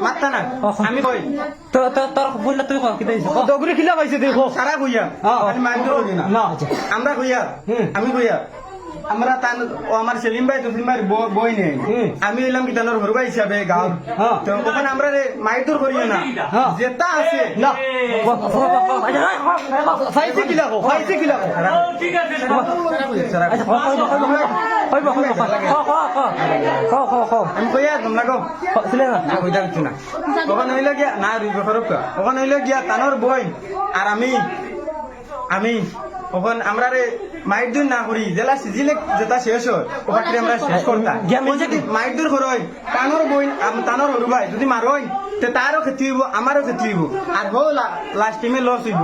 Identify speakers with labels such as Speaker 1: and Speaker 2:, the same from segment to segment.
Speaker 1: মাত্তা না আমি কই
Speaker 2: তোর বললে তুই কর কি দিছ
Speaker 3: দগরি খিলা পাইছে দেখো
Speaker 1: সারা কইয়া আমি মাইন্ড করি না
Speaker 3: না
Speaker 1: আমরা কইয়া আমি কইয়া আমরা তান ও আমার সেলিম ভাই তসলিম ভাই বই নেই আমি এলাম কি তানোর ঘর ভাই হিসাবে গাঁও তো ওখানে আমরা রে মাইদুর করিও না যেটা আছে
Speaker 3: না ফাইছে কিলা কো ফাইছে কিলা কো
Speaker 2: ঠিক আছে
Speaker 1: সারা
Speaker 2: আচ্ছা কই
Speaker 1: আমি কইয়া তোমরা কও
Speaker 2: ছিলে না
Speaker 1: না কইতা কিছু না ওখানে হইলে গিয়া না রুই খরক ওখানে হইলে গিয়া তানোর বই আর আমি ওখানে আমরা রে মাইদুর না করি জেলা সিজিলে যেটা শেষ হয় ওখানে আমরা শেষ করতাম মাইদুর করই তানোর বই তানোর হরু ভাই যদি মারই তে তারও ক্ষতি হইব আমারও ক্ষতি হইব আর হো লাস্ট টাইমে লস হইব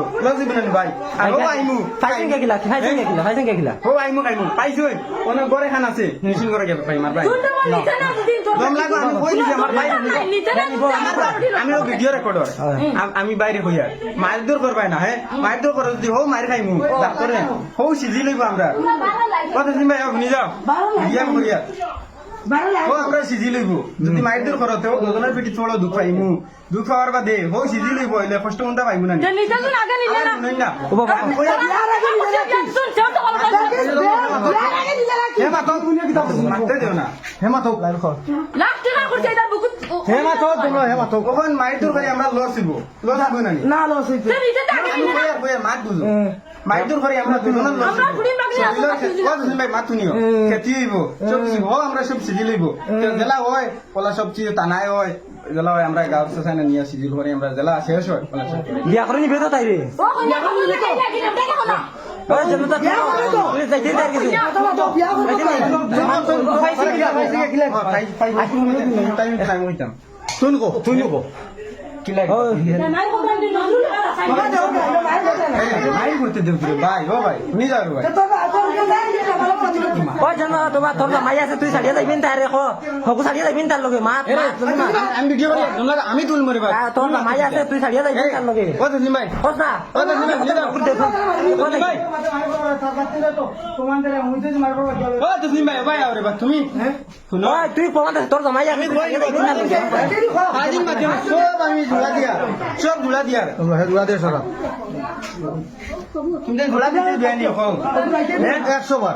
Speaker 1: না ভাই আর হো আইমু
Speaker 2: ফাইসিং কে গিলা
Speaker 1: হো আইমু পাইছই অনেক গরে খান আছে মেশিন করে গেছে ভাই মার ভাই দম লাগো আমি কই দিছি আমার ভাই আমিও ভিডিও রেকর্ডার আমি বাইরে হইয়া মাইদুর করবাই না হ্যাঁ মাইদুর করে যদি হো মার খাইমু ডাক্তার হো সিজি লইব আমরা কথা দিন ভাই আপনি যাও বিয়াম করিয়া ও আমরা সিজি লইব যদি মাইদুর করতেও দুজনের পিটি চলো দুঃখ পাইমু দুঃখ পাওয়ার বাদে হো সিজি লইব হইলে কষ্ট মনটা পাইমু না না হেমা তো দুনিয়া কি মারতে দেও না হেমা তো হেমা তো তোমরা হেমা তো কখন মাইদুর করে আমরা লস হইব লস হইব না
Speaker 3: না লস হইছে
Speaker 1: মাত বুঝো মাইদুর করে আমরা দুজনের লস হইব ভাই মাত শুনিও খেতি হইব সব কিছু হো আমরা সব সিজি লইব জেলা হয় পলা সব চিজ টানাই হয় জেলা হয় আমরা গাঁও সাসানে নিয়ে সিজি করে আমরা জেলা শেষ হয় পলা সব
Speaker 2: বিয়া করে নিবে তো তাই রে ওই জন্য তো তুই যাইতে দাঁড় গেছিস
Speaker 1: শুন গো তুই গো কি লাগে মাই করতে দেব ভাই ও ভাই শুনি যাও ভাই
Speaker 2: ওই জন্য তোমার তোর মাই আছে তুই ছাড়িয়ে যাইবেন তার রেখো হকু ছাড়িয়ে যাইবেন তার লগে মা
Speaker 1: আমি ভিডিও করি তোমরা আমি তুল মরে ভাই
Speaker 2: তোর মাই আছে তুই ছাড়িয়ে যাইবেন তার লগে
Speaker 1: ও তুই ভাই
Speaker 2: কস না
Speaker 1: ও তুই ভাই নিয়ে যাও ভাই ও তুই ভাই ভাই আরে ভাই তুমি শুনো
Speaker 2: ওই তুই প্রমাণ তোর মাই আছে তুই ছাড়িয়ে যাইবেন তার লগে
Speaker 1: আজিম মাধ্যমে সব আমি ধুলা দিয়া
Speaker 3: তোমরা হে দুলা দে সারা
Speaker 1: তুমি ধুলা দিয়ে বিয়ানি হও
Speaker 3: 100 বার